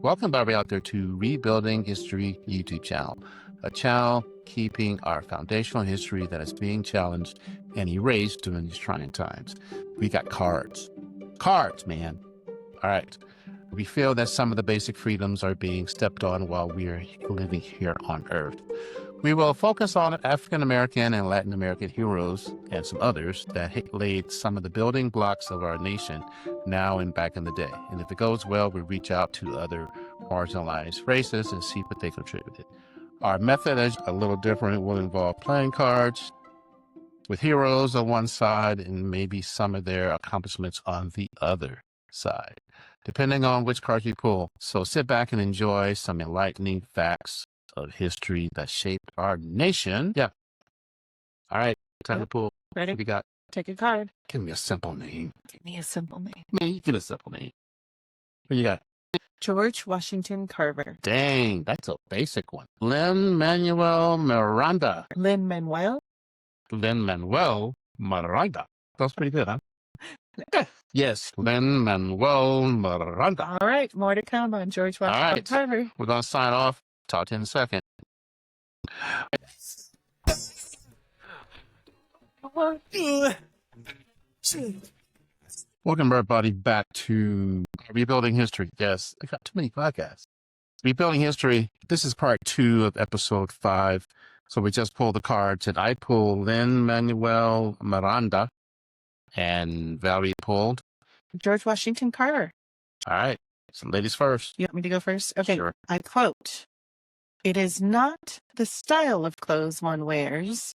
Welcome everybody out there to Rebuilding History YouTube channel, a channel keeping our foundational history that is being challenged and erased during these trying times. We got cards, man. All right. We feel that some of the basic freedoms are being stepped on while we are living here on Earth. We will focus on African American and Latin American heroes and some others that laid some of the building blocks of our nation now and back in the day. And if it goes well, we reach out to other marginalized races and see what they contributed. Our method is a little different. It will involve playing cards with heroes on one side and maybe some of their accomplishments on the other side, depending on which cards you pull. So sit back and enjoy some enlightening facts of history that shaped our nation. Yeah. All right. Time to pull. Ready? What you got? Take a card. Give me a simple name. Give me a simple name. Man, give me a simple name. What you got? George Washington Carver. Dang, that's a basic one. Lin-Manuel Miranda. Lin-Manuel. Lin-Manuel Miranda. That's pretty good, huh? Yes, Lin-Manuel Miranda. All right, more to come on George Washington Carver. We're going to sign off. Talk to you in a second. Welcome everybody back to Rebuilding History. Yes, I got too many podcasts. Rebuilding History. This is part 2 of episode 5. So we just pulled the cards, and I pulled Lin-Manuel Miranda, and Valerie pulled George Washington Carver. All right. So ladies first. You want me to go first? Okay. Sure. I quote, "It is not the style of clothes one wears,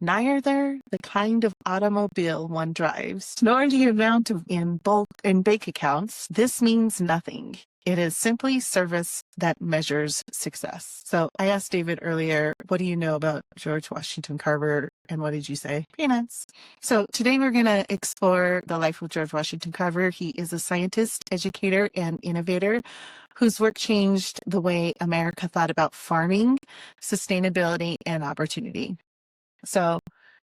neither the kind of automobile one drives, nor the amount in bulk and bank accounts. This means nothing. It is simply service that measures success." So I asked David earlier, what do you know about George Washington Carver? And what did you say? Peanuts. So today we're going to explore the life of George Washington Carver. He is a scientist, educator, and innovator whose work changed the way America thought about farming, sustainability, and opportunity. So,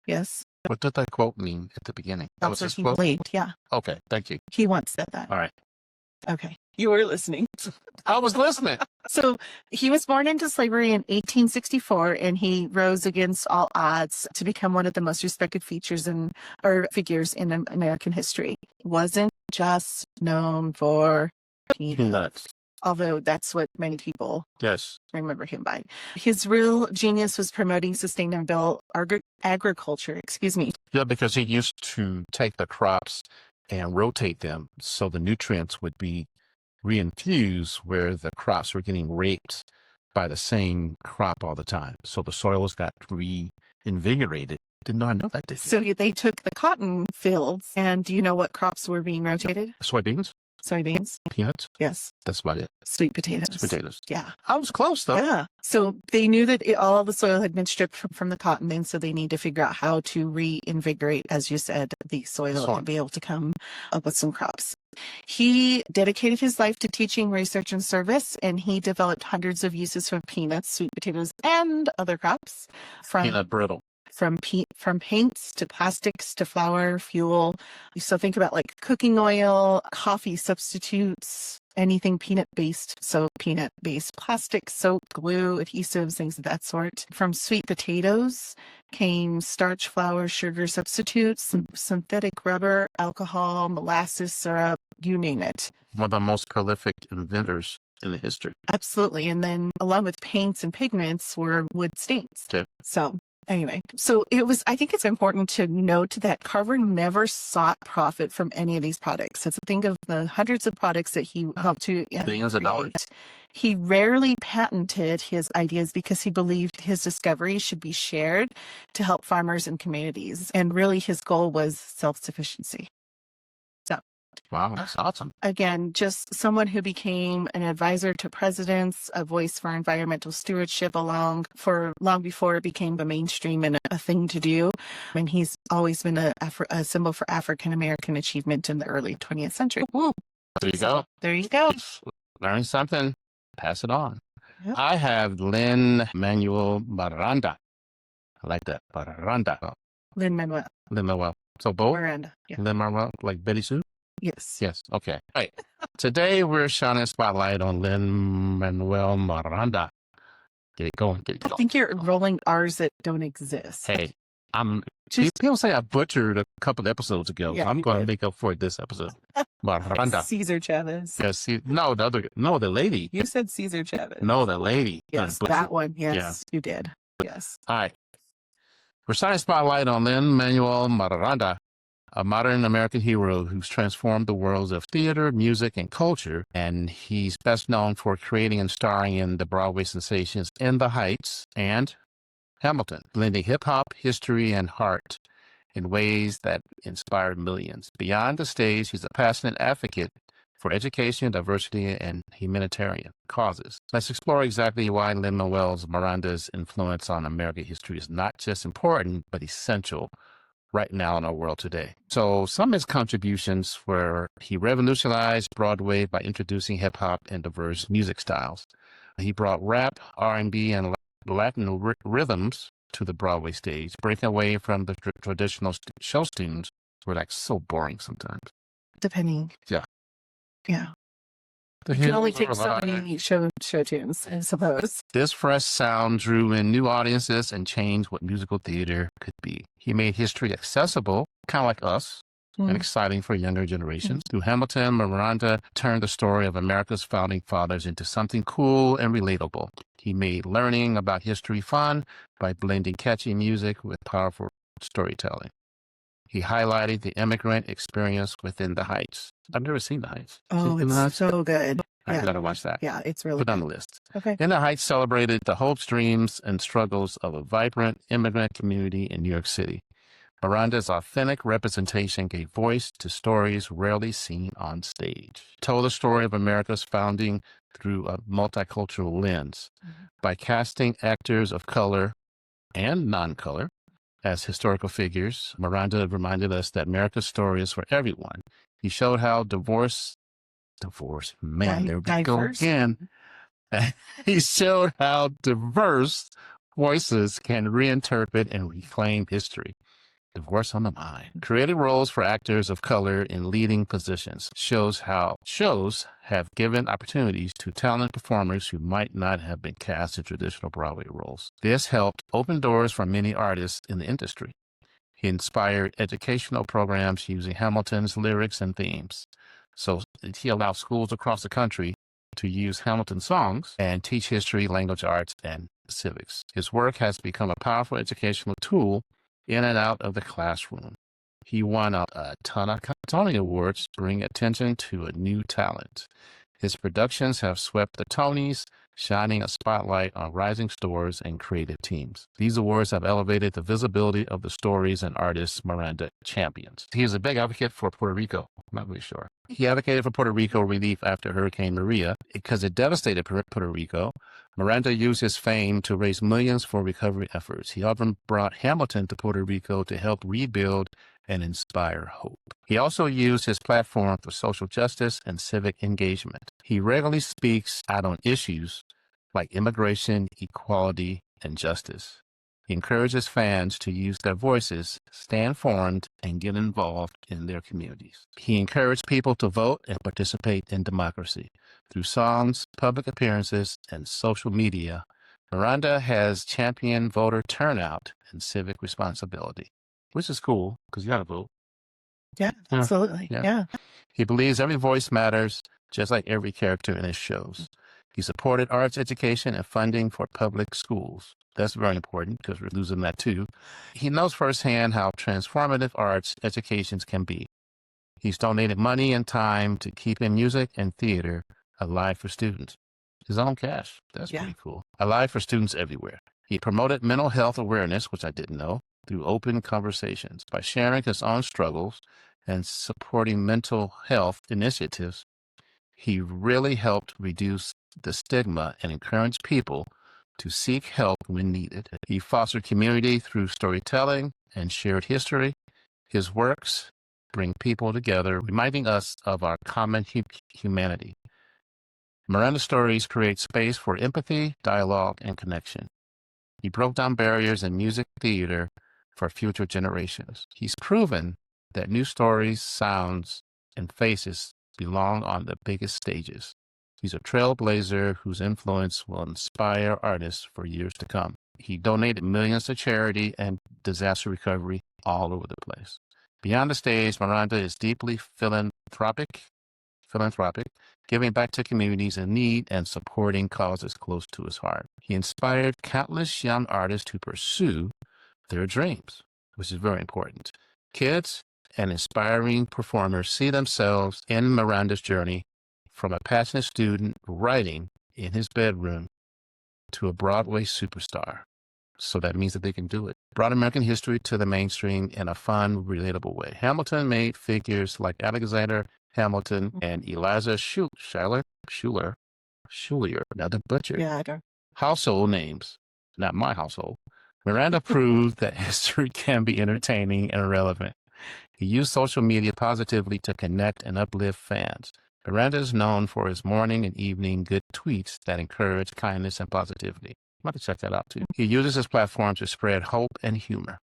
yes. What did that quote mean at the beginning? That was That's what his he quote? believed. Yeah. Okay, thank you. He once said that. All right. Okay. You were listening. I was listening. So he was born into slavery in 1864, and he rose against all odds to become one of the most respected figures in American history. Wasn't just known for Peanuts. Although that's what many people Yes. remember him by. His real genius was promoting sustainable agriculture. Yeah, because he used to take the crops and rotate them so the nutrients would be reinfused where the crops were getting raped by the same crop all the time. So the soils got reinvigorated. Did not know that, did you? So they took the cotton fields, and do you know what crops were being rotated? Soybeans? Soybeans? Peanuts? Yes. That's about it. Sweet potatoes. Sweet potatoes. Yeah. I was close, though. Yeah. So they knew that all the soil had been stripped from the cotton, and so they need to figure out how to reinvigorate, as you said, the soil and be able to come up with some crops. He dedicated his life to teaching, research, and service, and he developed hundreds of uses for peanuts, sweet potatoes, and other crops. Peanut brittle. From paints to plastics to flour, fuel. So think about like cooking oil, coffee substitutes, anything peanut-based. So peanut-based plastic, soap, glue, adhesives, things of that sort. From sweet potatoes came starch, flour, sugar substitutes, synthetic rubber, alcohol, molasses, syrup, you name it. One of the most prolific inventors in the history. Absolutely. And then along with paints and pigments were wood stains. Okay. So anyway, I think it's important to note that Carver never sought profit from any of these products. So think of the hundreds of products that he helped to Billions of dollars. He rarely patented his ideas because he believed his discoveries should be shared to help farmers and communities. And really his goal was self-sufficiency. Wow, that's awesome. Again, just someone who became an advisor to presidents, a voice for environmental stewardship long before it became a mainstream and a thing to do. I mean, he's always been a symbol for African American achievement in the early 20th century. Woo. There you go. There you go. Learn something, pass it on. Yep. I have Lin-Manuel Miranda. I like that. Miranda. Lin-Manuel. Lin-Manuel. So both? Miranda. Yeah. Lin-Manuel, like Betty Sue? Yes. Yes. Okay. All right. Today we're shining a spotlight on Lin-Manuel Miranda. Get it going. Get it I going. think you're rolling R's that don't exist. Hey, I'm. Just People say I butchered a couple of episodes ago, so Yeah, I'm you going to did. make up for it this episode. Miranda. Caesar Chavez. Yes. No, the lady. You said Caesar Chavez. No, the lady. Yes, Bless that it. one. Yes, Yeah. you did. Yes. All right. We're shining a spotlight on Lin-Manuel Miranda, a modern American hero who's transformed the worlds of theater, music, and culture. And he's best known for creating and starring in the Broadway sensations In the Heights and Hamilton, blending hip-hop, history, and heart in ways that inspired millions. Beyond the stage, he's a passionate advocate for education, diversity, and humanitarian causes. Let's explore exactly why Lin-Manuel Miranda's influence on American history is not just important, but essential right now in our world today. So some of his contributions were he revolutionized Broadway by introducing hip-hop and diverse music styles. He brought rap, R&B, and Latin rhythms to the Broadway stage, breaking away from the traditional show tunes were like so boring sometimes. Depending. Yeah. Yeah. The You can only hymns were take so alive. many show tunes, I suppose. This fresh sound drew in new audiences and changed what musical theater could be. He made history accessible, kind of like us, and exciting for younger generations. Through Hamilton, Miranda turned the story of America's founding fathers into something cool and relatable. He made learning about history fun by blending catchy music with powerful storytelling. He highlighted the immigrant experience within the Heights. I've never seen the Heights. Oh, In the Heights? it's so good. I Yeah. gotta watch that. Yeah, it's really Put on good. the list. Okay. In the Heights celebrated the hopes, dreams, and struggles of a vibrant immigrant community in New York City. Miranda's authentic representation gave voice to stories rarely seen on stage. Told the story of America's founding through a multicultural lens. By casting actors of color and non-color as historical figures, Miranda reminded us that America's story is for everyone. He showed how divorce, man, there we go Diverse. again. He showed how diverse voices can reinterpret and reclaim history. Divorce on the mind. Created roles for actors of color in leading positions. Shows have given opportunities to talented performers who might not have been cast in traditional Broadway roles. This helped open doors for many artists in the industry. He inspired educational programs using Hamilton's lyrics and themes. So he allowed schools across the country to use Hamilton songs and teach history, language arts, and civics. His work has become a powerful educational tool in and out of the classroom. He won a ton of Tony Awards, bringing attention to a new talent. His productions have swept the Tonys, shining a spotlight on rising stars and creative teams. These awards have elevated the visibility of the stories and artists Miranda champions. He is a big advocate for Puerto Rico. I'm not really sure. He advocated for Puerto Rico relief after Hurricane Maria because it devastated Puerto Rico. Miranda used his fame to raise millions for recovery efforts. He often brought Hamilton to Puerto Rico to help rebuild and inspire hope. He also used his platform for social justice and civic engagement. He regularly speaks out on issues like immigration, equality, and justice. He encourages fans to use their voices, stay informed, and get involved in their communities. He encouraged people to vote and participate in democracy. Through songs, public appearances, and social media, Miranda has championed voter turnout and civic responsibility, which is cool because you got to vote. Yeah, absolutely. Yeah. He believes every voice matters, just like every character in his shows. He supported arts education and funding for public schools. That's very important because we're losing that too. He knows firsthand how transformative arts educations can be. He's donated money and time to keeping music and theater alive for students. His own cash. That's pretty cool. Alive for students everywhere. He promoted mental health awareness, which I didn't know, through open conversations. By sharing his own struggles and supporting mental health initiatives, he really helped reduce the stigma and encourage people to seek help when needed. He fostered community through storytelling and shared history. His works bring people together, reminding us of our common humanity. Miranda's stories create space for empathy, dialogue, and connection. He broke down barriers in music theater for future generations. He's proven that new stories, sounds, and faces belong on the biggest stages. He's a trailblazer whose influence will inspire artists for years to come. He donated millions to charity and disaster recovery all over the place. Beyond the stage, Miranda is deeply philanthropic, giving back to communities in need and supporting causes close to his heart. He inspired countless young artists to pursue their dreams, which is very important. Kids and inspiring performers see themselves in Miranda's journey from a passionate student writing in his bedroom to a Broadway superstar. So that means that they can do it. Brought American history to the mainstream in a fun, relatable way. Hamilton made figures like Alexander Hamilton and Eliza Schuler, another butcher. Yeah, I don't. Household names, not my household. Miranda proved that history can be entertaining and relevant. He used social media positively to connect and uplift fans. Miranda is known for his morning and evening good tweets that encourage kindness and positivity. I'm about to check that out too. He uses his platform to spread hope and humor.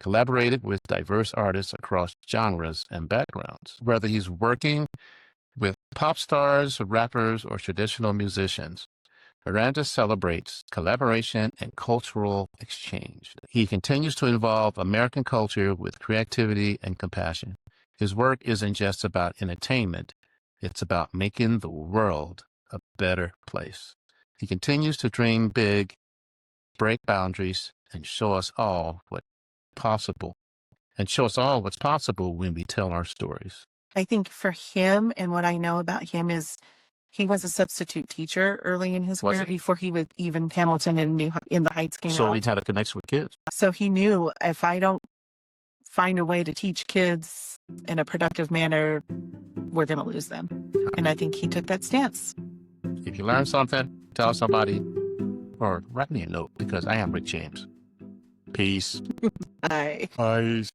Collaborated with diverse artists across genres and backgrounds. Whether he's working with pop stars, rappers, or traditional musicians, Miranda celebrates collaboration and cultural exchange. He continues to involve American culture with creativity and compassion. His work isn't just about entertainment, it's about making the world a better place. He continues to dream big, break boundaries, and show us all what's possible when we tell our stories. I think for him, and what I know about him is he was a substitute teacher early in his career before he was even Hamilton and In the Heights came out. So he had a connection with kids. So he knew, if I don't find a way to teach kids in a productive manner, we're going to lose them. And I think he took that stance. If you learn something, tell somebody, or write me a note, because I am Rick James. Peace. Bye. Bye.